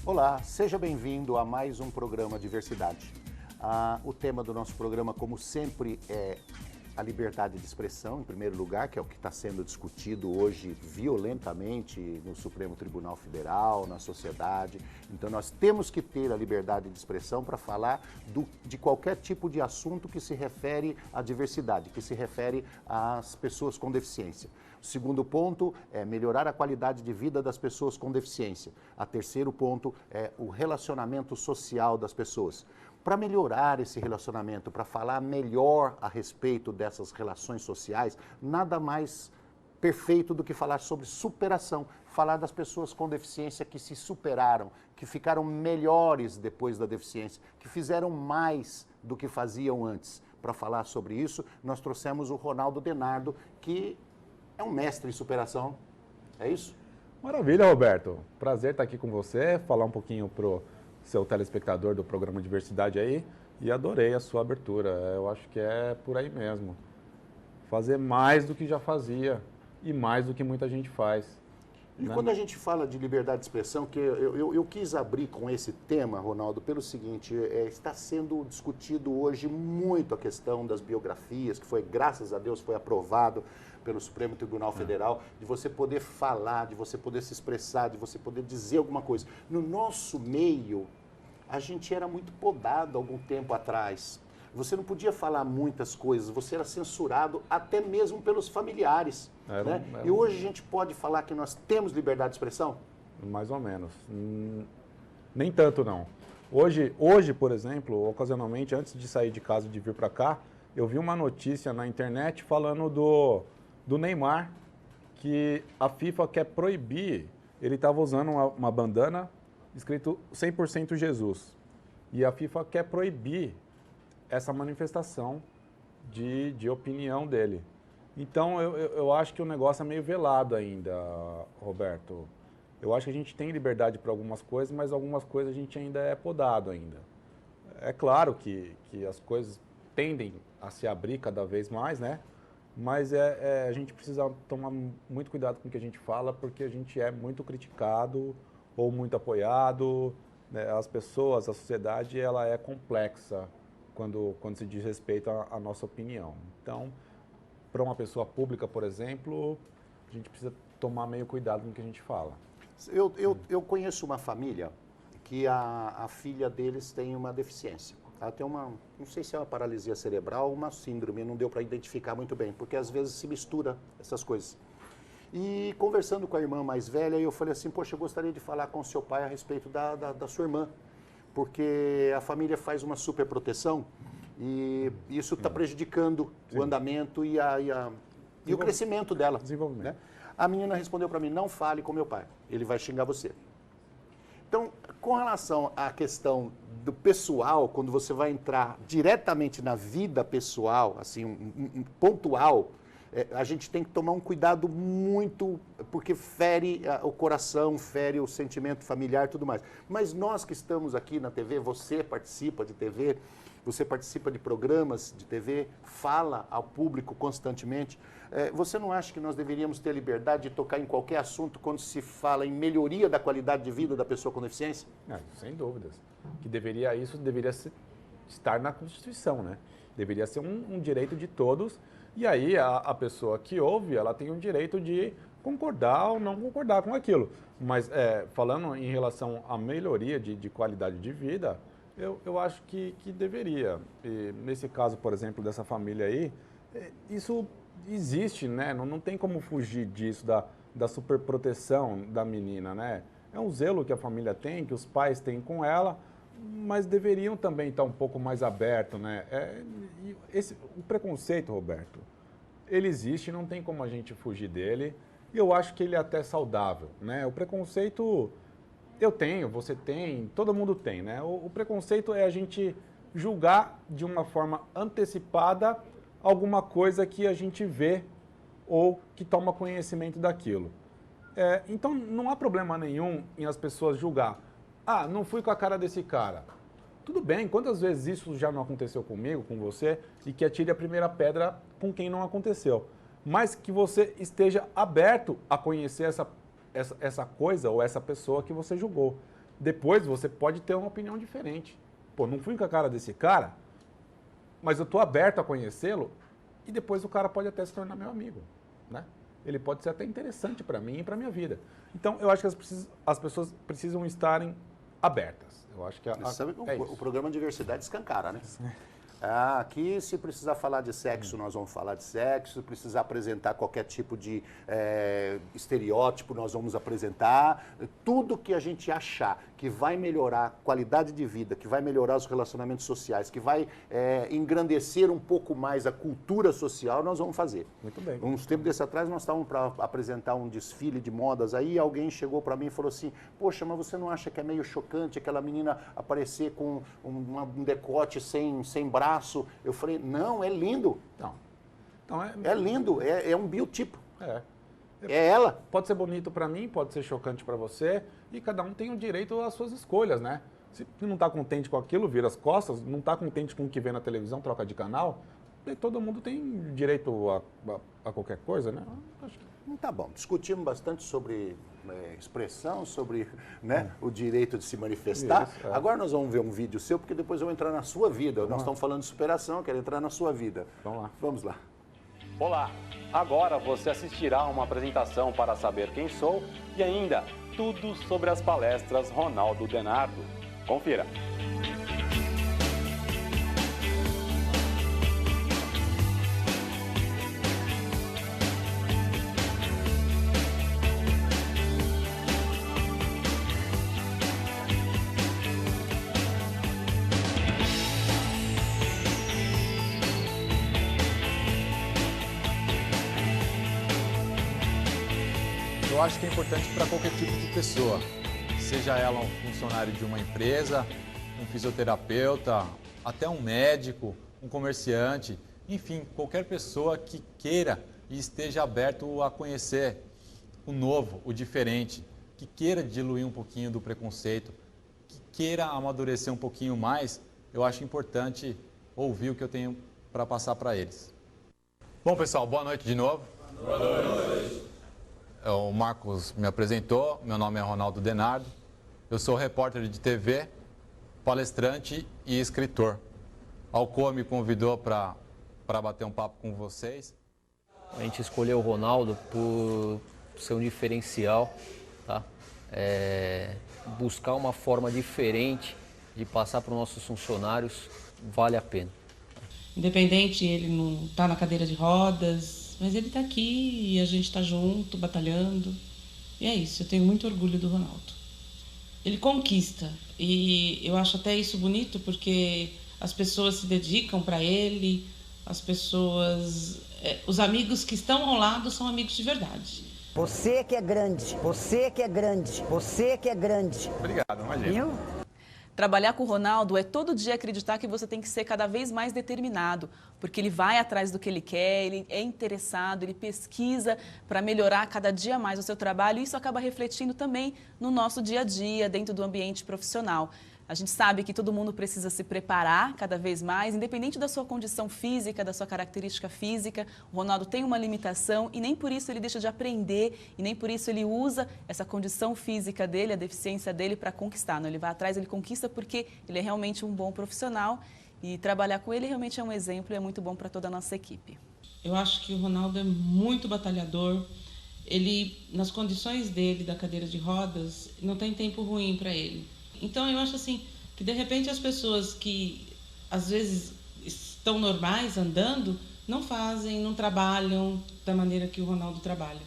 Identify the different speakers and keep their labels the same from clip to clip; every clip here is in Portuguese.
Speaker 1: Olá, seja bem-vindo a mais um programa Diversidade. O tema do nosso programa, como sempre, é a liberdade de expressão, em primeiro lugar, que é o que está sendo discutido hoje violentamente no Supremo Tribunal Federal, na sociedade. Então, nós temos que ter a liberdade de expressão para falar de qualquer tipo de assunto que se refere à diversidade, que se refere às pessoas com deficiência. O segundo ponto é melhorar a qualidade de vida das pessoas com deficiência. O terceiro ponto é o relacionamento social das pessoas. Para melhorar esse relacionamento, para falar melhor a respeito dessas relações sociais, nada mais perfeito do que falar sobre superação, falar das pessoas com deficiência que se superaram, que ficaram melhores depois da deficiência, que fizeram mais do que faziam antes. Para falar sobre isso, nós trouxemos o Ronaldo Denardo, que é um mestre em superação. É isso?
Speaker 2: Maravilha, Roberto. Prazer estar aqui com você, falar um pouquinho pro seu telespectador do programa Diversidade aí, e adorei a sua abertura. Eu acho que é por aí mesmo. Fazer mais do que já fazia e mais do que muita gente faz.
Speaker 1: E quando a gente fala de liberdade de expressão, que eu quis abrir com esse tema, Ronaldo, pelo seguinte, está sendo discutido hoje muito a questão das biografias, que foi, graças a Deus, foi aprovado pelo Supremo Tribunal Federal, de você poder falar, de você poder se expressar, de você poder dizer alguma coisa. No nosso meio, a gente era muito podado algum tempo atrás. Você não podia falar muitas coisas, você era censurado até mesmo pelos familiares. E hoje a gente pode falar que nós temos liberdade de expressão?
Speaker 2: Mais ou menos. Nem tanto não. Hoje, por exemplo, ocasionalmente, antes de sair de casa e de vir para cá, eu vi uma notícia na internet falando do Neymar, que a FIFA quer proibir. Ele estava usando uma bandana escrito 100% Jesus. E a FIFA quer proibir essa manifestação de opinião dele. Então, eu acho que o negócio é meio velado ainda, Roberto. Eu acho que a gente tem liberdade para algumas coisas, mas algumas coisas a gente ainda é podado ainda. É claro que as coisas tendem a se abrir cada vez mais, né? Mas a gente precisa tomar muito cuidado com o que a gente fala, porque a gente é muito criticado ou muito apoiado, né? As pessoas, a sociedade, ela é complexa quando se diz respeito à nossa opinião. Então, para uma pessoa pública, por exemplo, a gente precisa tomar meio cuidado no que a gente fala.
Speaker 1: Eu conheço uma família que a filha deles tem uma deficiência. Ela tem não sei se é uma paralisia cerebral ou uma síndrome, não deu para identificar muito bem, porque às vezes se mistura essas coisas. E conversando com a irmã mais velha, eu falei assim, poxa, eu gostaria de falar com o seu pai a respeito da sua irmã, porque a família faz uma super proteção e isso está prejudicando o andamento e o crescimento dela.
Speaker 2: Desenvolvimento.
Speaker 1: Né? A menina respondeu para mim, não fale com meu pai, ele vai xingar você. Então, com relação à questão do pessoal, quando você vai entrar diretamente na vida pessoal, assim, pontual, a gente tem que tomar um cuidado muito, porque fere o coração, fere o sentimento familiar e tudo mais. Mas nós que estamos aqui na TV, você participa de TV, você participa de programas de TV, fala ao público constantemente. Você não acha que nós deveríamos ter liberdade de tocar em qualquer assunto quando se fala em melhoria da qualidade de vida da pessoa com deficiência?
Speaker 2: Sem dúvidas. Isso deveria estar na Constituição, né? Deveria ser um direito de todos. E aí a pessoa que ouve, ela tem o direito de concordar ou não concordar com aquilo. Mas falando em relação à melhoria de qualidade de vida, eu acho que deveria. E nesse caso, por exemplo, dessa família aí, isso existe, né? Não tem como fugir disso, da superproteção da menina, né? É um zelo que a família tem, que os pais têm com ela, mas deveriam também estar um pouco mais abertos, né? O preconceito, Roberto, ele existe, não tem como a gente fugir dele, e eu acho que ele é até saudável, né? O preconceito, eu tenho, você tem, todo mundo tem, né? O preconceito é a gente julgar de uma forma antecipada alguma coisa que a gente vê ou que toma conhecimento daquilo. Então, não há problema nenhum em as pessoas julgar. Ah, não fui com a cara desse cara. Tudo bem, quantas vezes isso já não aconteceu comigo, com você, e que atire a primeira pedra com quem não aconteceu. Mas que você esteja aberto a conhecer essa coisa ou essa pessoa que você julgou. depois você pode ter uma opinião diferente. Pô, não fui com a cara desse cara, mas eu estou aberto a conhecê-lo e depois o cara pode até se tornar meu amigo, né? Ele pode ser até interessante para mim e para minha vida. Então, eu acho que as pessoas precisam estarem abertas. Eu acho que
Speaker 1: o programa Diversidade escancara, né? Aqui, se precisar falar de sexo, nós vamos falar de sexo. Se precisar apresentar qualquer tipo de estereótipo, nós vamos apresentar. Tudo que a gente achar que vai melhorar a qualidade de vida, que vai melhorar os relacionamentos sociais, que vai engrandecer um pouco mais a cultura social, nós vamos fazer.
Speaker 2: Muito bem.
Speaker 1: Uns tempos desse atrás, nós estávamos para apresentar um desfile de modas aí, e alguém chegou para mim e falou assim, poxa, mas você não acha que é meio chocante aquela menina aparecer com um decote sem braço? Eu falei, não, é lindo.
Speaker 2: Então
Speaker 1: é lindo, é um biotipo.
Speaker 2: É
Speaker 1: ela.
Speaker 2: Pode ser bonito para mim, pode ser chocante para você, e cada um tem o direito às suas escolhas, né? Se não está contente com aquilo, vira as costas, não está contente com o que vê na televisão, troca de canal, todo mundo tem direito a qualquer coisa, né? Acho que...
Speaker 1: Tá bom, discutimos bastante sobre expressão, sobre o direito de se manifestar.
Speaker 2: Isso,
Speaker 1: Agora nós vamos ver um vídeo seu, porque depois eu vou entrar na sua vida. Nós estamos falando de superação, eu quero entrar na sua vida.
Speaker 2: Vamos lá.
Speaker 1: Vamos lá.
Speaker 3: Olá, agora você assistirá a uma apresentação para saber quem sou e ainda tudo sobre as palestras Ronaldo Denardo. Confira.
Speaker 4: Eu acho que é importante para qualquer tipo de pessoa, seja ela um funcionário de uma empresa, um fisioterapeuta, até um médico, um comerciante, enfim, qualquer pessoa que queira e esteja aberto a conhecer o novo, o diferente, que queira diluir um pouquinho do preconceito, que queira amadurecer um pouquinho mais, eu acho importante ouvir o que eu tenho para passar para eles. Bom, pessoal, boa noite de novo.
Speaker 5: Boa noite.
Speaker 4: O Marcos me apresentou, meu nome é Ronaldo Denardo, eu sou repórter de TV, palestrante e escritor. A Alcoa me convidou para bater um papo com vocês.
Speaker 6: A gente escolheu o Ronaldo por ser um diferencial, tá? Buscar uma forma diferente de passar para os nossos funcionários vale a pena.
Speaker 7: Independente, ele não está na cadeira de rodas, mas ele está aqui e a gente está junto, batalhando. E é isso, eu tenho muito orgulho do Ronaldo. Ele conquista e eu acho até isso bonito porque as pessoas se dedicam para ele, as pessoas, os amigos que estão ao lado são amigos de verdade.
Speaker 8: Você que é grande, você que é grande, você que é grande.
Speaker 2: Obrigado, imagina.
Speaker 9: Trabalhar com o Ronaldo é todo dia acreditar que você tem que ser cada vez mais determinado, porque ele vai atrás do que ele quer, ele é interessado, ele pesquisa para melhorar cada dia mais o seu trabalho e isso acaba refletindo também no nosso dia a dia, dentro do ambiente profissional. A gente sabe que todo mundo precisa se preparar cada vez mais, independente da sua condição física, da sua característica física. O Ronaldo tem uma limitação e nem por isso ele deixa de aprender e nem por isso ele usa essa condição física dele, a deficiência dele para conquistar. Não, ele vai atrás, ele conquista porque ele é realmente um bom profissional e trabalhar com ele realmente é um exemplo e é muito bom para toda a nossa equipe.
Speaker 7: Eu acho que o Ronaldo é muito batalhador. Ele, nas condições dele, da cadeira de rodas, não tem tempo ruim para ele. Então, eu acho assim, que de repente as pessoas que às vezes estão normais, andando, não fazem, não trabalham da maneira que o Ronaldo trabalha.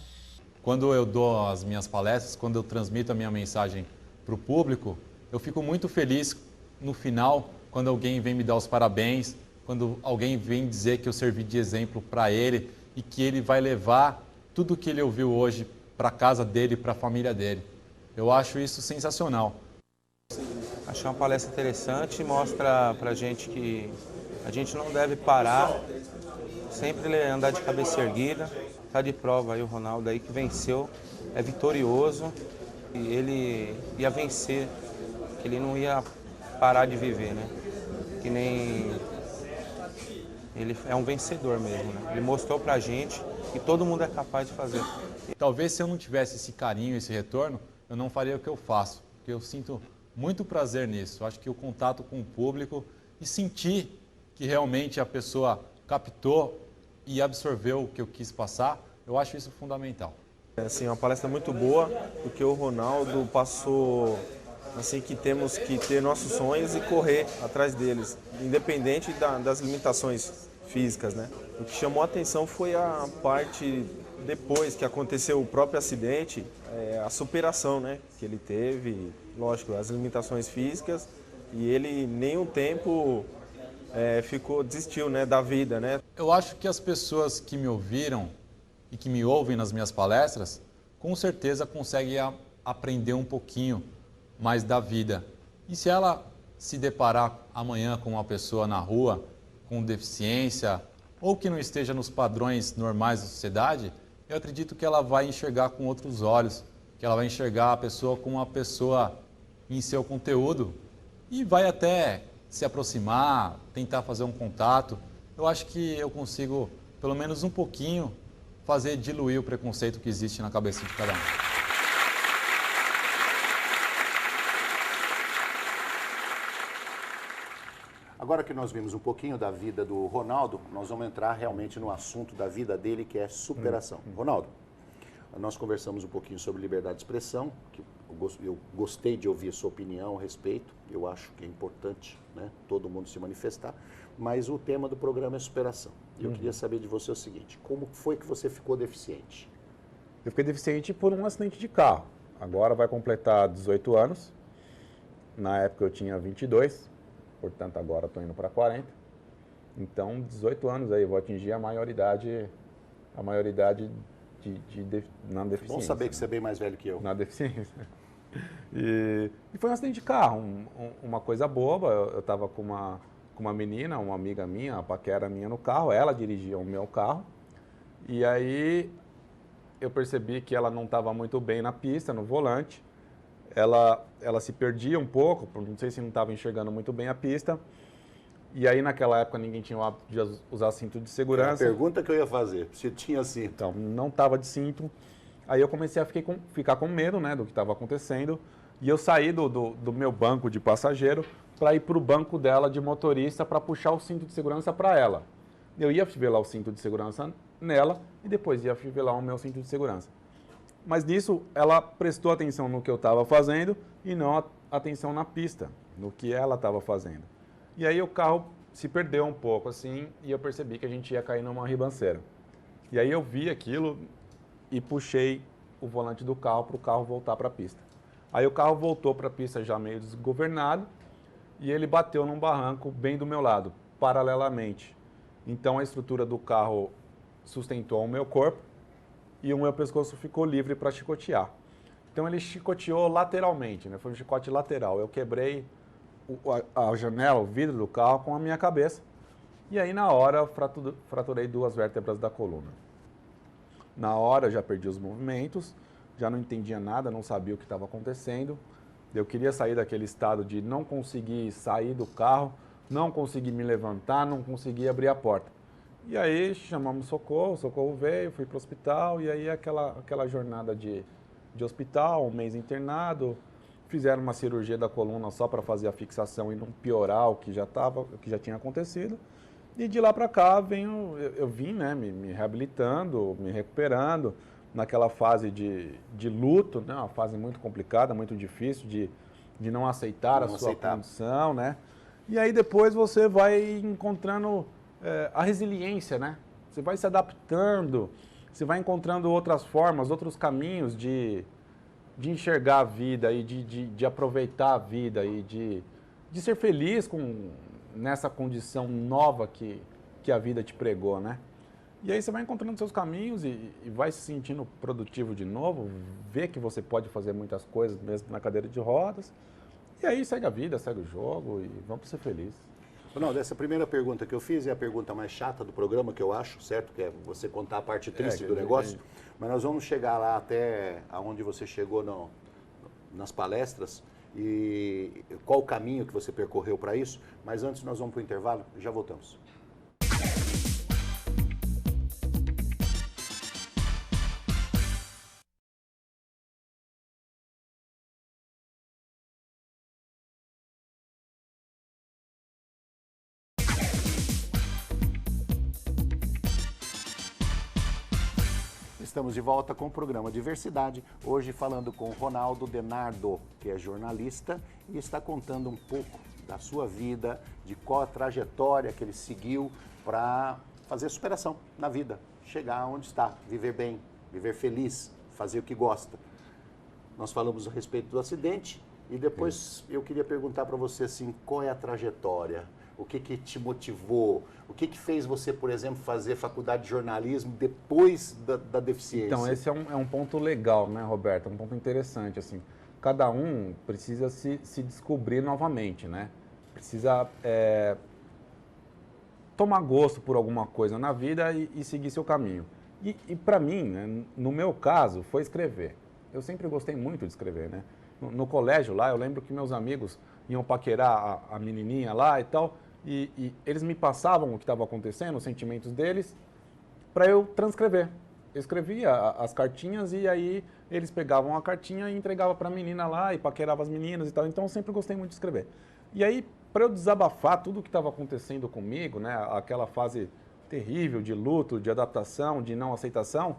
Speaker 4: Quando eu dou as minhas palestras, quando eu transmito a minha mensagem para o público, eu fico muito feliz no final, quando alguém vem me dar os parabéns, quando alguém vem dizer que eu servi de exemplo para ele e que ele vai levar tudo que ele ouviu hoje para a casa dele, para a família dele. Eu acho isso sensacional.
Speaker 5: Achei uma palestra interessante, mostra pra gente que a gente não deve parar, sempre andar de cabeça erguida. Tá de prova aí o Ronaldo aí que venceu, é vitorioso e ele ia vencer, que ele não ia parar de viver, né? Que nem ele é um vencedor mesmo, né? Ele mostrou pra gente que todo mundo é capaz de fazer.
Speaker 4: Talvez se eu não tivesse esse carinho, esse retorno, eu não faria o que eu faço, porque eu sinto muito prazer nisso. Eu acho que o contato com o público e sentir que realmente a pessoa captou e absorveu o que eu quis passar, eu acho isso fundamental.
Speaker 5: Assim, uma palestra muito boa, porque o Ronaldo passou assim, que temos que ter nossos sonhos e correr atrás deles, independente das limitações físicas, né? O que chamou a atenção foi a parte, depois que aconteceu o próprio acidente, a superação, né, que ele teve, lógico, as limitações físicas, e ele nenhum tempo desistiu, né, da vida, né?
Speaker 4: Eu acho que as pessoas que me ouviram e que me ouvem nas minhas palestras, com certeza conseguem aprender um pouquinho mais da vida. E se ela se deparar amanhã com uma pessoa na rua com deficiência ou que não esteja nos padrões normais da sociedade, eu acredito que ela vai enxergar com outros olhos, que ela vai enxergar a pessoa como uma pessoa em seu conteúdo e vai até se aproximar, tentar fazer um contato. Eu acho que eu consigo, pelo menos um pouquinho, fazer diluir o preconceito que existe na cabeça de cada um.
Speaker 1: Agora que nós vimos um pouquinho da vida do Ronaldo, nós vamos entrar realmente no assunto da vida dele, que é superação. Ronaldo, nós conversamos um pouquinho sobre liberdade de expressão, que eu gostei de ouvir a sua opinião a respeito, eu acho que é importante, né, todo mundo se manifestar, mas o tema do programa é superação. E eu queria saber de você o seguinte, como foi que você ficou deficiente?
Speaker 2: Eu fiquei deficiente por um acidente de carro. Agora vai completar 18 anos, na época eu tinha 22, portanto agora estou indo para 40. Então, 18 anos aí, vou atingir a maioridade na deficiência.
Speaker 1: Bom saber que você é bem mais velho que eu.
Speaker 2: Na deficiência. E foi um acidente de carro, uma coisa boba. Eu estava com uma menina, uma amiga minha, uma paquera minha no carro, ela dirigia o meu carro. E aí eu percebi que ela não estava muito bem na pista, no volante. Ela se perdia um pouco, não sei se não estava enxergando muito bem a pista. E aí, naquela época, ninguém tinha o hábito de usar cinto de segurança.
Speaker 1: É a pergunta que eu ia fazer, se tinha cinto.
Speaker 2: Então, não estava de cinto. Aí eu comecei a ficar com medo, né, do que estava acontecendo. E eu saí do meu banco de passageiro para ir para o banco dela de motorista para puxar o cinto de segurança para ela. Eu ia fivelar o cinto de segurança nela e depois ia fivelar o meu cinto de segurança. Mas nisso, ela prestou atenção no que eu estava fazendo e não atenção na pista, no que ela estava fazendo. E aí o carro se perdeu um pouco, assim, e eu percebi que a gente ia cair numa ribanceira. E aí eu vi aquilo e puxei o volante do carro para o carro voltar para a pista. Aí o carro voltou para a pista já meio desgovernado e ele bateu num barranco bem do meu lado, paralelamente. Então a estrutura do carro sustentou o meu corpo e o meu pescoço ficou livre para chicotear. Então ele chicoteou lateralmente, né? Foi um chicote lateral. Eu quebrei a janela, o vidro do carro com a minha cabeça. E aí na hora fraturei 2 vértebras da coluna. Na hora eu já perdi os movimentos, já não entendia nada, não sabia o que estava acontecendo. Eu queria sair daquele estado de não conseguir sair do carro, não conseguir me levantar, não conseguir abrir a porta. E aí chamamos socorro, o socorro veio, fui para o hospital e aí aquela jornada de hospital, 1 mês internado. Fizeram uma cirurgia da coluna só para fazer a fixação e não piorar o que já tinha acontecido. E de lá para cá eu vim, né, me reabilitando, me recuperando naquela fase de luto, né, uma fase muito complicada, muito difícil de não aceitar a sua condição, né? E aí depois você vai encontrando a resiliência, né? Você vai se adaptando, você vai encontrando outras formas, outros caminhos de enxergar a vida e de aproveitar a vida e de ser feliz nessa condição nova que a vida te pregou, né? E aí você vai encontrando seus caminhos e vai se sentindo produtivo de novo, vê que você pode fazer muitas coisas mesmo na cadeira de rodas. E aí segue a vida, segue o jogo e vamos ser felizes.
Speaker 1: Ronaldo, essa primeira pergunta que eu fiz é a pergunta mais chata do programa, que eu acho, certo? Que é você contar a parte triste do negócio. Mas nós vamos chegar lá até aonde você chegou nas palestras e qual o caminho que você percorreu para isso. Mas antes nós vamos para o intervalo e já voltamos. Estamos de volta com o programa Diversidade, hoje falando com Ronaldo Denardo, que é jornalista e está contando um pouco da sua vida, de qual a trajetória que ele seguiu para fazer superação na vida, chegar onde está, viver bem, viver feliz, fazer o que gosta. Nós falamos a respeito do acidente e depois eu queria perguntar para você assim, qual é a trajetória? O que te motivou? O que fez você, por exemplo, fazer faculdade de jornalismo depois da deficiência?
Speaker 2: Então, esse é um ponto legal, né, Roberto? É um ponto interessante, assim. Cada um precisa se descobrir novamente, né? Precisa tomar gosto por alguma coisa na vida e seguir seu caminho. E para mim, né, no meu caso, foi escrever. Eu sempre gostei muito de escrever, né? No colégio lá, eu lembro que meus amigos iam paquerar a menininha lá e tal, e eles me passavam o que estava acontecendo, os sentimentos deles, para eu transcrever. Eu escrevia as cartinhas e aí eles pegavam a cartinha e entregavam para a menina lá e paqueravam as meninas e tal. Então eu sempre gostei muito de escrever. E aí, para eu desabafar tudo o que estava acontecendo comigo, né, aquela fase terrível de luto, de adaptação, de não aceitação,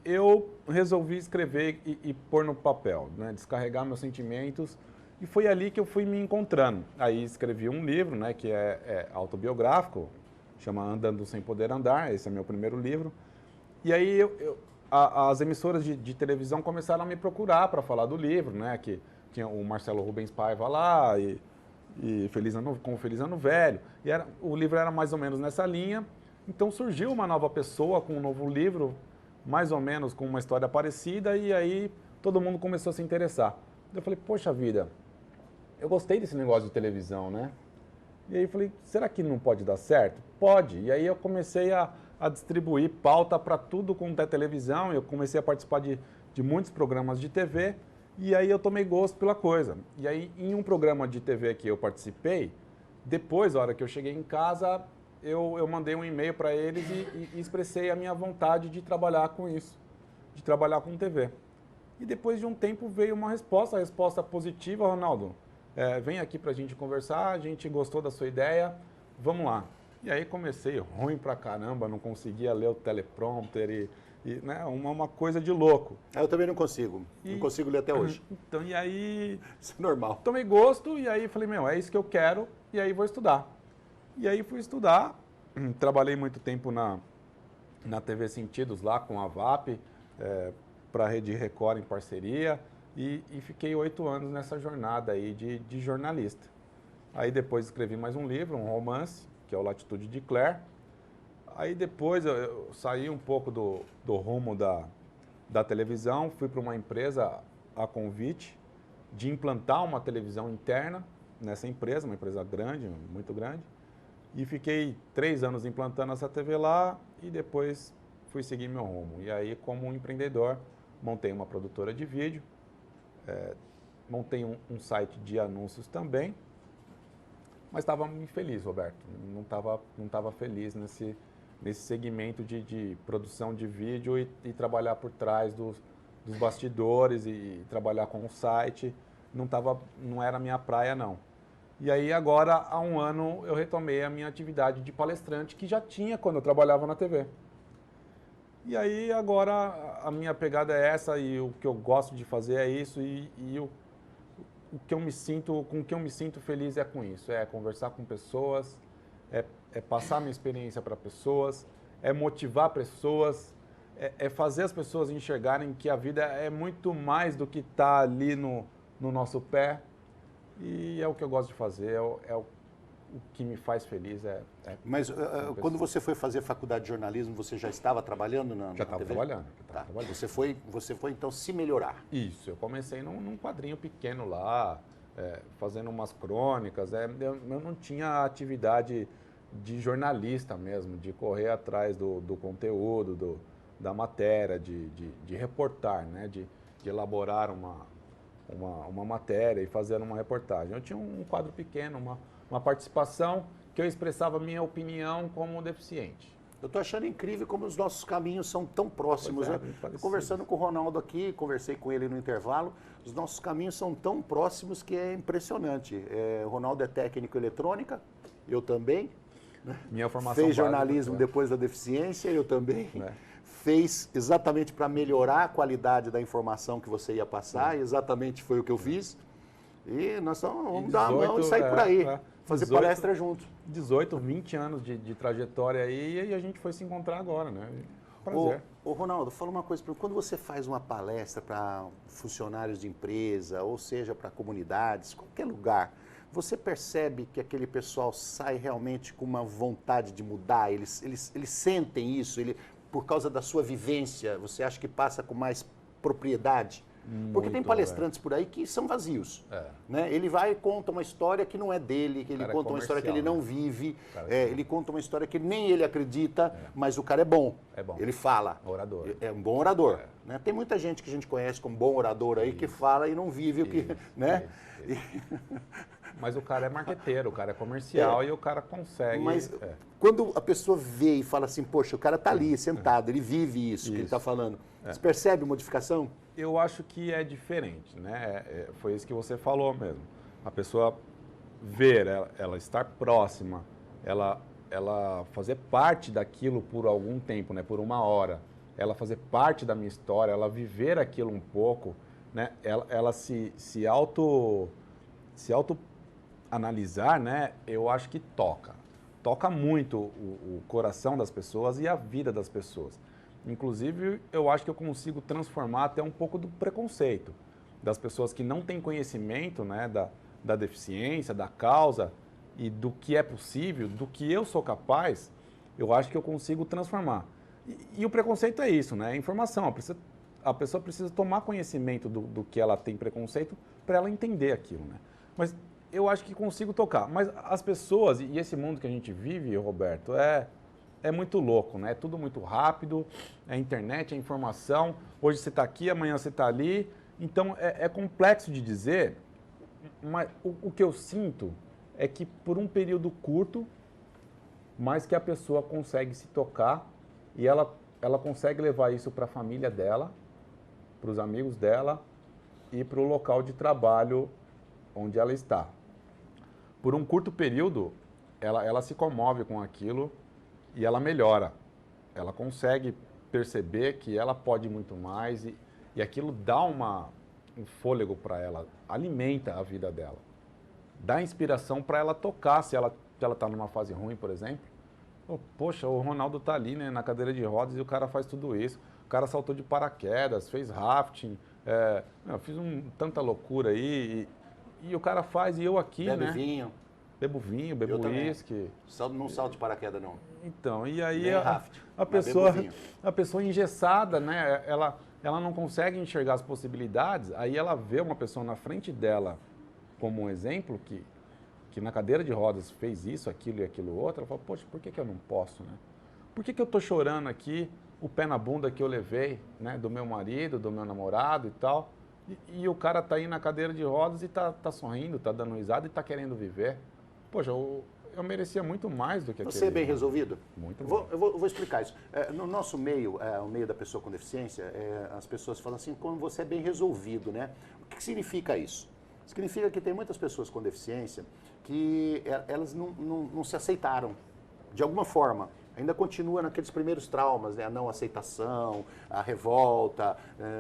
Speaker 2: eu resolvi escrever e pôr no papel, né, descarregar meus sentimentos. E foi ali que eu fui me encontrando. Aí escrevi um livro, né, que é autobiográfico, chama Andando Sem Poder Andar, esse é meu primeiro livro. E aí as emissoras de televisão começaram a me procurar para falar do livro, né, que tinha o Marcelo Rubens Paiva lá, e Feliz Ano Velho. E o livro era mais ou menos nessa linha. Então surgiu uma nova pessoa com um novo livro, mais ou menos com uma história parecida, e aí todo mundo começou a se interessar. Eu falei, poxa vida, eu gostei desse negócio de televisão, né? E aí eu falei, será que não pode dar certo? Pode. E aí eu comecei a distribuir pauta para tudo quanto é televisão, eu comecei a participar de muitos programas de TV, e aí eu tomei gosto pela coisa. E aí em um programa de TV que eu participei, depois, a hora que eu cheguei em casa, eu mandei um e-mail para eles e expressei a minha vontade de trabalhar com isso, de trabalhar com TV. E depois de um tempo veio uma resposta, a resposta positiva, Ronaldo, vem aqui para a gente conversar, a gente gostou da sua ideia, vamos lá. E aí comecei ruim pra caramba, não conseguia ler o teleprompter né, uma coisa de louco.
Speaker 1: Eu também não consigo, não consigo ler até hoje.
Speaker 2: Então, e aí...
Speaker 1: Isso é normal.
Speaker 2: Tomei gosto e aí falei, é isso que eu quero e aí vou estudar. E aí fui estudar, trabalhei muito tempo na TV Sentidos lá com a VAP, para a Rede Record em parceria, e fiquei 8 anos nessa jornada aí de jornalista. Aí depois escrevi mais um livro, um romance, que é o Latitude de Claire. Aí depois eu saí um pouco do rumo da televisão, fui para uma empresa a convite de implantar uma televisão interna nessa empresa, uma empresa grande, muito grande, e fiquei 3 anos implantando essa TV lá e depois fui seguir meu rumo. E aí, como um empreendedor, montei uma produtora de vídeo, montei um site de anúncios também, mas estava infeliz, Roberto. Não tava feliz nesse segmento de produção de vídeo e trabalhar por trás dos bastidores e trabalhar com o site. Não era a minha praia, não. E aí agora, há um ano, eu retomei a minha atividade de palestrante, que já tinha quando eu trabalhava na TV. E aí agora a minha pegada é essa e o que eu gosto de fazer é isso com o que eu me sinto feliz é com isso, é conversar com pessoas, é passar minha experiência para pessoas, é motivar pessoas, é fazer as pessoas enxergarem que a vida é muito mais do que está ali no nosso pé, e é o que eu gosto de fazer, o que me faz feliz.
Speaker 1: Mas quando você foi fazer faculdade de jornalismo, você já estava trabalhando na TV?
Speaker 2: Já estava trabalhando.
Speaker 1: Você foi então se melhorar?
Speaker 2: Isso, eu comecei num quadrinho pequeno lá, fazendo umas crônicas. Eu não tinha atividade de jornalista mesmo, de correr atrás do conteúdo, da matéria, de reportar, né? de elaborar uma matéria e fazer uma reportagem. Eu tinha um quadro pequeno, uma participação que eu expressava minha opinião como deficiente.
Speaker 1: Eu estou achando incrível como os nossos caminhos são tão próximos. Conversando com o Ronaldo aqui, conversei com ele no intervalo, os nossos caminhos são tão próximos que é impressionante. O Ronaldo é técnico em eletrônica, eu também.
Speaker 2: Minha formação
Speaker 1: fez jornalismo depois da deficiência, eu também. fez exatamente para melhorar a qualidade da informação que você ia passar, e exatamente foi o que eu fiz. E nós vamos sair por aí, fazer palestra junto.
Speaker 2: 18, 20 anos de trajetória aí, e a gente foi se encontrar agora, né? Prazer.
Speaker 1: Ô Ronaldo, fala uma coisa, quando você faz uma palestra para funcionários de empresa, ou seja, para comunidades, qualquer lugar, você percebe que aquele pessoal sai realmente com uma vontade de mudar? Eles sentem isso? Por causa da sua vivência, você acha que passa com mais propriedade? Porque tem palestrantes por aí que são vazios. Né? Ele vai e conta uma história que não é dele, que ele conta uma história que ele não vive, ele conta uma história que nem ele acredita, mas o cara é bom. Ele fala.
Speaker 2: Orador.
Speaker 1: É um bom orador. Né? Tem muita gente que a gente conhece como bom orador aí que fala e não vive o que... né?
Speaker 2: Mas o cara é marqueteiro, o cara é comercial e o cara consegue...
Speaker 1: Mas quando a pessoa vê e fala assim, poxa, o cara está ali sentado, ele vive isso que ele está falando, você percebe modificação?
Speaker 2: Eu acho que é diferente, né? Foi isso que você falou mesmo. A pessoa ver, ela estar próxima, ela fazer parte daquilo por algum tempo, né? Por uma hora, ela fazer parte da minha história, ela viver aquilo um pouco, né? Ela se auto-analisar, né? Eu acho que toca muito o coração das pessoas e a vida das pessoas. Inclusive, eu acho que eu consigo transformar até um pouco do preconceito das pessoas que não têm conhecimento, né, da deficiência, da causa e do que é possível, do que eu sou capaz, eu acho que eu consigo transformar. E o preconceito é isso, né? É informação. A pessoa precisa tomar conhecimento do que ela tem preconceito para ela entender aquilo, né? Mas eu acho que consigo tocar. Mas as pessoas, e esse mundo que a gente vive, Roberto, é muito louco, né? É tudo muito rápido, é internet, é informação. Hoje você está aqui, amanhã você está ali. Então, é complexo de dizer, mas o que eu sinto é que por um período curto, mas que a pessoa consegue se tocar e ela consegue levar isso para a família dela, para os amigos dela e para o local de trabalho onde ela está. Por um curto período, ela se comove com aquilo e ela melhora. Ela consegue perceber que ela pode muito mais e aquilo dá um fôlego para ela, alimenta a vida dela. Dá inspiração para ela tocar, se ela está numa fase ruim, por exemplo. Poxa, o Ronaldo está ali, né, na cadeira de rodas e o cara faz tudo isso. O cara saltou de paraquedas, fez rafting, fiz tanta loucura aí e o cara faz e eu aqui,
Speaker 1: Bebe
Speaker 2: né?
Speaker 1: vinho.
Speaker 2: Bebo vinho, bebo uísque.
Speaker 1: Não salto de paraquedas, não.
Speaker 2: Então, e aí a pessoa engessada, né? Ela não consegue enxergar as possibilidades, aí ela vê uma pessoa na frente dela como um exemplo que na cadeira de rodas fez isso, aquilo e aquilo outro, ela fala, poxa, por que eu não posso, né? Por que eu tô chorando aqui, o pé na bunda que eu levei, né? Do meu marido, do meu namorado e tal, e o cara tá aí na cadeira de rodas e tá sorrindo, tá dando risada e tá querendo viver. Poxa, eu merecia muito mais do que aquele.
Speaker 1: Você é bem resolvido?
Speaker 2: Muito
Speaker 1: bem. Eu vou explicar isso. No nosso meio, o meio da pessoa com deficiência, as pessoas falam assim, como você é bem resolvido, né? O que significa isso? Significa que tem muitas pessoas com deficiência que elas não se aceitaram, de alguma forma. Ainda continua naqueles primeiros traumas, né? A não aceitação, a revolta,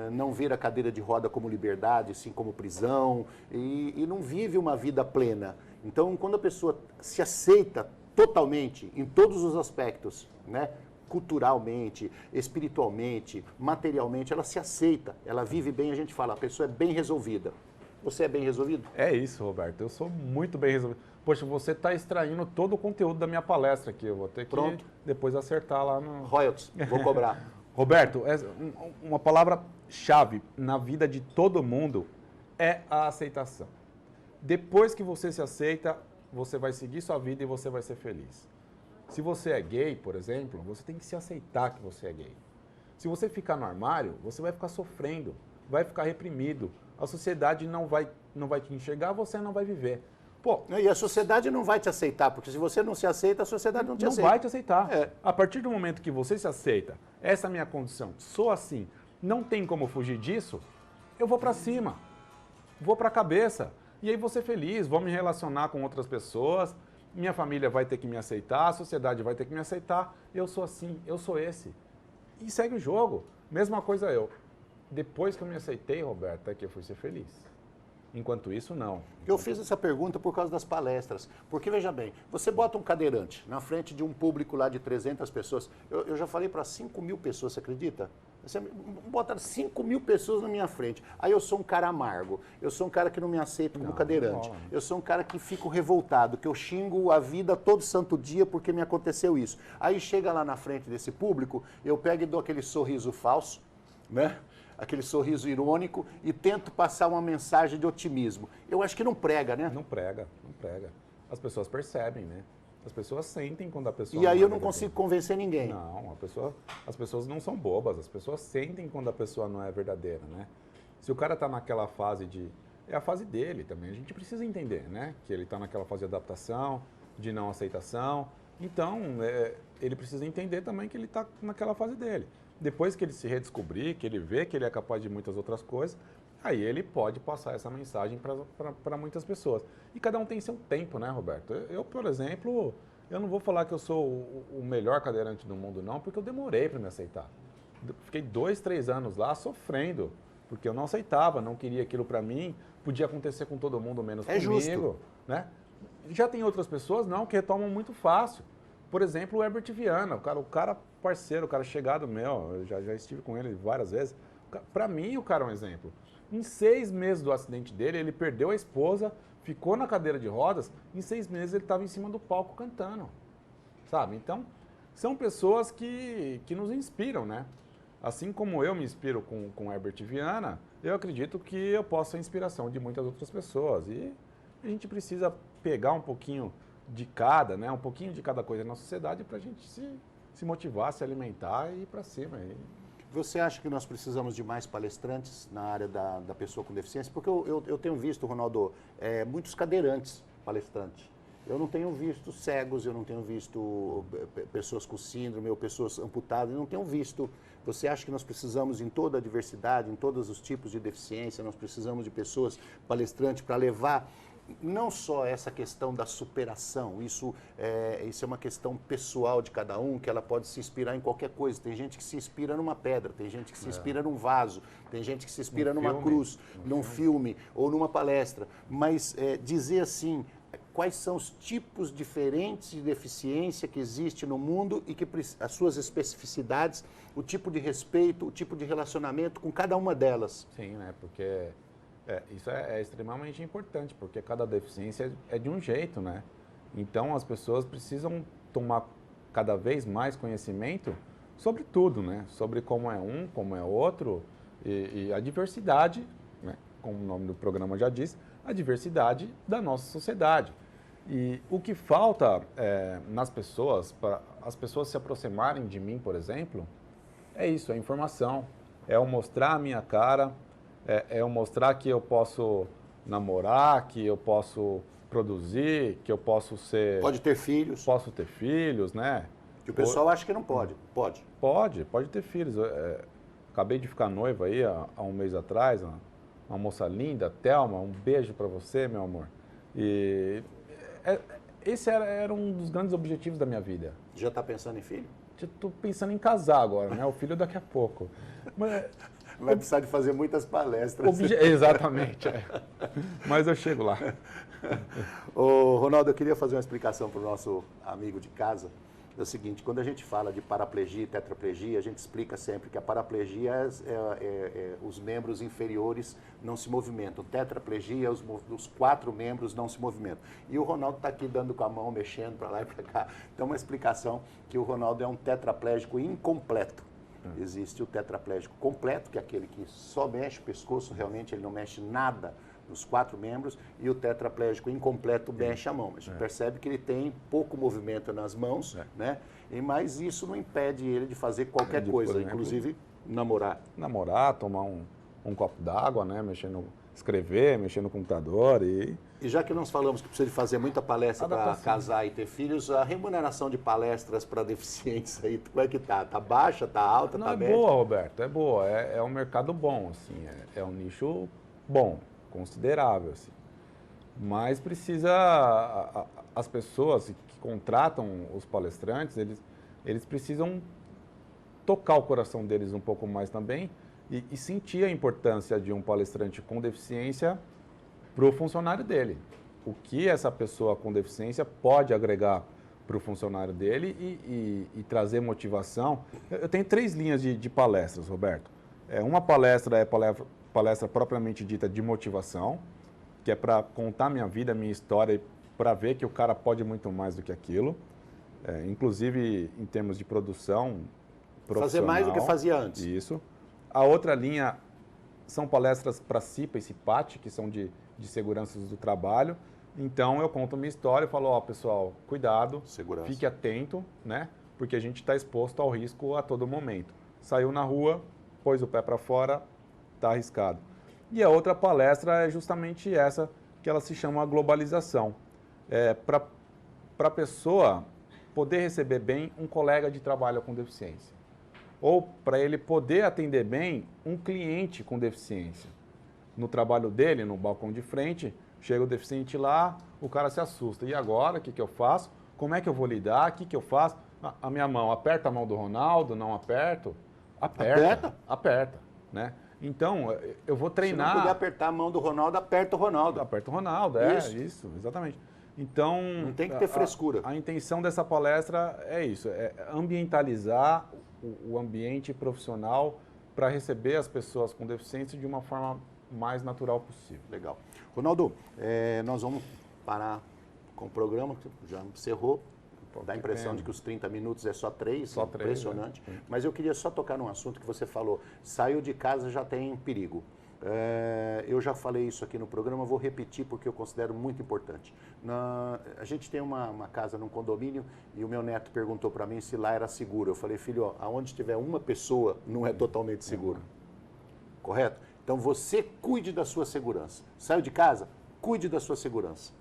Speaker 1: não ver a cadeira de roda como liberdade, sim como prisão, e não vive uma vida plena. Então, quando a pessoa se aceita totalmente, em todos os aspectos, né? Culturalmente, espiritualmente, materialmente, ela se aceita, ela vive bem, a gente fala, a pessoa é bem resolvida. Você é bem resolvido?
Speaker 2: É isso, Roberto, eu sou muito bem resolvido. Poxa, você está extraindo todo o conteúdo da minha palestra aqui, eu vou ter que depois acertar lá no...
Speaker 1: Royalties, vou cobrar.
Speaker 2: Roberto, uma palavra-chave na vida de todo mundo é a aceitação. Depois que você se aceita, você vai seguir sua vida e você vai ser feliz. Se você é gay, por exemplo, você tem que se aceitar que você é gay. Se você ficar no armário, você vai ficar sofrendo, vai ficar reprimido. A sociedade não vai te enxergar, você não vai viver. Pô,
Speaker 1: e a sociedade não vai te aceitar, porque se você não se aceita, a sociedade não te aceita.
Speaker 2: Não vai te aceitar. A partir do momento que você se aceita, essa é a minha condição, sou assim, não tem como fugir disso, eu vou para cima, vou para a cabeça. E aí vou ser feliz, vou me relacionar com outras pessoas, minha família vai ter que me aceitar, a sociedade vai ter que me aceitar, eu sou assim, eu sou esse. e segue o jogo. Mesma coisa eu. Depois que eu me aceitei, Roberto, é que eu fui ser feliz. Enquanto isso, não.
Speaker 1: Eu fiz essa pergunta por causa das palestras. Porque, veja bem, você bota um cadeirante na frente de um público lá de 300 pessoas. Eu já falei para 5 mil pessoas, você acredita? Você bota 5 mil pessoas na minha frente. Aí eu sou um cara amargo. Eu sou um cara que não me aceito como cadeirante. Eu sou um cara que fico revoltado, que eu xingo a vida todo santo dia porque me aconteceu isso. Aí chega lá na frente desse público, eu pego e dou aquele sorriso falso, né? Aquele sorriso irônico e tento passar uma mensagem de otimismo. Eu acho que não prega, né?
Speaker 2: Não prega, não prega. As pessoas percebem, né? As pessoas sentem quando a pessoa...
Speaker 1: E aí eu não consigo convencer ninguém.
Speaker 2: Não, as pessoas não são bobas, as pessoas sentem quando a pessoa não é verdadeira, né? Se o cara está naquela fase de... É a fase dele também, a gente precisa entender, né? Que ele está naquela fase de adaptação, de não aceitação. Então, ele precisa entender também que ele está naquela fase dele. Depois que ele se redescobrir, que ele vê que ele é capaz de muitas outras coisas, aí ele pode passar essa mensagem para muitas pessoas. E cada um tem seu tempo, né, Roberto? Eu, por exemplo, eu não vou falar que eu sou o melhor cadeirante do mundo, não, porque eu demorei para me aceitar. Fiquei 2, 3 anos lá sofrendo, porque eu não aceitava, não queria aquilo para mim, podia acontecer com todo mundo, menos comigo.
Speaker 1: Justo.
Speaker 2: Né? Já tem outras pessoas, não, que retomam muito fácil. Por exemplo, o Herbert Viana, o cara parceiro, o cara chegado meu, eu já estive com ele várias vezes. Para mim, o cara é um exemplo. Em 6 meses do acidente dele, ele perdeu a esposa, ficou na cadeira de rodas, em 6 meses ele estava em cima do palco cantando, sabe? Então, são pessoas que nos inspiram, né? Assim como eu me inspiro com o Herbert Viana, eu acredito que eu posso ser inspiração de muitas outras pessoas. E a gente precisa pegar um pouquinho de cada, né? Um pouquinho de cada coisa na sociedade para a gente se motivar, se alimentar e ir para cima.
Speaker 1: Você acha que nós precisamos de mais palestrantes na área da pessoa com deficiência? Porque eu tenho visto, Ronaldo, muitos cadeirantes palestrantes. Eu não tenho visto cegos, eu não tenho visto pessoas com síndrome ou pessoas amputadas, eu não tenho visto. Você acha que nós precisamos, em toda a diversidade, em todos os tipos de deficiência, nós precisamos de pessoas palestrantes para levar não só essa questão da superação, isso é uma questão pessoal de cada um, que ela pode se inspirar em qualquer coisa. Tem gente que se inspira numa pedra, tem gente que se inspira num vaso, tem gente que se inspira numa cruz, num filme ou numa palestra. Mas dizer assim, quais são os tipos diferentes de deficiência que existe no mundo e que as suas especificidades, o tipo de respeito, o tipo de relacionamento com cada uma delas.
Speaker 2: Sim, né? Porque... isso é extremamente importante, porque cada deficiência é de um jeito, né? Então, as pessoas precisam tomar cada vez mais conhecimento sobre tudo, né? Sobre como é um, como é outro, e a diversidade, né? Como o nome do programa já diz, a diversidade da nossa sociedade. E o que falta nas pessoas, para as pessoas se aproximarem de mim, por exemplo, é isso, é informação, é eu mostrar a minha cara, é eu mostrar que eu posso namorar, que eu posso produzir, que eu posso ser...
Speaker 1: Pode ter filhos.
Speaker 2: Posso ter filhos, né?
Speaker 1: Que o pessoal acha que não pode. Pode.
Speaker 2: Pode ter filhos. Acabei de ficar noiva aí há um mês atrás, uma moça linda, Thelma, um beijo para você, meu amor. E esse era um dos grandes objetivos da minha vida.
Speaker 1: Já está pensando em filho?
Speaker 2: Já estou pensando em casar agora, né? O filho daqui a pouco. Mas...
Speaker 1: Vai precisar de fazer muitas palestras.
Speaker 2: Exatamente. Mas eu chego lá.
Speaker 1: Ô, Ronaldo, eu queria fazer uma explicação para o nosso amigo de casa. É o seguinte, quando a gente fala de paraplegia e tetraplegia, a gente explica sempre que a paraplegia os membros inferiores não se movimentam. Tetraplegia, os 4 membros não se movimentam. E o Ronaldo está aqui dando com a mão, mexendo para lá e para cá. Então, uma explicação que o Ronaldo é um tetraplégico incompleto. Existe o tetraplégico completo, que é aquele que só mexe o pescoço, realmente ele não mexe nada nos 4 membros, e o tetraplégico incompleto mexe a mão. Mas percebe que ele tem pouco movimento nas mãos, né? Mas isso não impede ele de fazer qualquer coisa, exemplo, inclusive namorar.
Speaker 2: Namorar, tomar um copo d'água, né? Escrever, mexer no computador e...
Speaker 1: E já que nós falamos que precisa de fazer muita palestra para casar e ter filhos, a remuneração de palestras para deficientes aí, como é que tá? Tá baixa, tá alta,
Speaker 2: não,
Speaker 1: tá média?
Speaker 2: É boa, Roberto, é boa. É um mercado bom, assim, é um nicho bom, considerável, assim. Mas precisa, as pessoas que contratam os palestrantes, eles precisam tocar o coração deles um pouco mais também e sentir a importância de um palestrante com deficiência para o funcionário dele. O que essa pessoa com deficiência pode agregar para o funcionário dele e trazer motivação. Eu tenho 3 linhas de palestras, Roberto. Uma palestra é palestra propriamente dita de motivação, que é para contar minha vida, minha história, para ver que o cara pode muito mais do que aquilo. Inclusive em termos de produção profissional.
Speaker 1: Fazer mais do que fazia antes.
Speaker 2: Isso. A outra linha são palestras para CIPA e CIPAT, que são de seguranças do trabalho. Então eu conto minha história e falo, ó, pessoal, cuidado, fique atento, né? Porque a gente está exposto ao risco a todo momento. Saiu na rua, pôs o pé para fora, está arriscado. E a outra palestra é justamente essa, que ela se chama globalização. Para a pessoa poder receber bem um colega de trabalho com deficiência. Ou para ele poder atender bem um cliente com deficiência. No trabalho dele, no balcão de frente, chega o deficiente lá, o cara se assusta. E agora, o que eu faço? Como é que eu vou lidar? O que eu faço? A minha mão, aperta a mão do Ronaldo? Não aperto? Aperta. Aperta, né? Então, eu vou treinar...
Speaker 1: Se não puder apertar a mão do Ronaldo, aperta o Ronaldo.
Speaker 2: Aperta o Ronaldo, isso, exatamente. Então...
Speaker 1: Não tem que ter frescura.
Speaker 2: A intenção dessa palestra é isso, é ambientalizar o ambiente profissional para receber as pessoas com deficiência de uma forma mais natural possível.
Speaker 1: Legal. Ronaldo, nós vamos parar com o programa, que já encerrou. Dá a impressão de que os 30 minutos é só 3, impressionante.
Speaker 2: Né?
Speaker 1: Mas eu queria só tocar num assunto que você falou. Saiu de casa já tem perigo. Eu já falei isso aqui no programa, vou repetir porque eu considero muito importante. A gente tem uma casa num condomínio e o meu neto perguntou para mim se lá era seguro. Eu falei, filho, ó, aonde tiver uma pessoa não é totalmente seguro. Correto? Então você cuide da sua segurança. Saiu de casa? Cuide da sua segurança.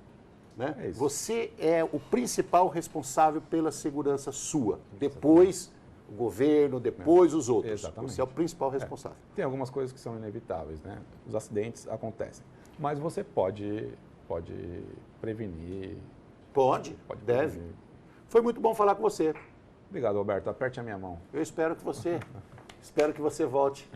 Speaker 1: Né? Você é o principal responsável pela segurança sua. Depois o governo, depois os outros.
Speaker 2: Exatamente.
Speaker 1: Você é o principal responsável.
Speaker 2: Tem algumas coisas que são inevitáveis, né? Os acidentes acontecem. Mas você pode prevenir.
Speaker 1: Deve. Prevenir. Foi muito bom falar com você.
Speaker 2: Obrigado, Roberto. Aperte a minha mão.
Speaker 1: Eu espero que você volte.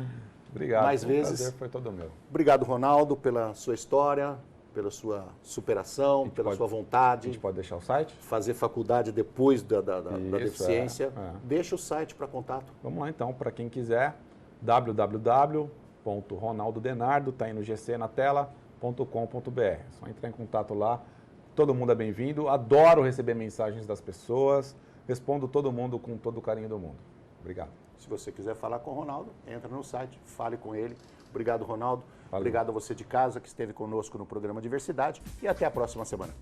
Speaker 2: Obrigado.
Speaker 1: Mais vezes.
Speaker 2: O prazer foi todo meu.
Speaker 1: Obrigado, Ronaldo, pela sua história, pela sua superação, pela sua vontade.
Speaker 2: A gente pode deixar o site?
Speaker 1: Fazer faculdade depois da deficiência. Deixa o site para contato.
Speaker 2: Vamos lá então, para quem quiser, www.ronaldodenardo, está aí no GC na tela.com.br. É só entrar em contato lá. Todo mundo é bem-vindo. Adoro receber mensagens das pessoas. Respondo todo mundo com todo o carinho do mundo. Obrigado.
Speaker 1: Se você quiser falar com o Ronaldo, entra no site, fale com ele. Obrigado, Ronaldo.
Speaker 2: Valeu.
Speaker 1: Obrigado a você de casa que esteve conosco no programa Diversidade e até a próxima semana.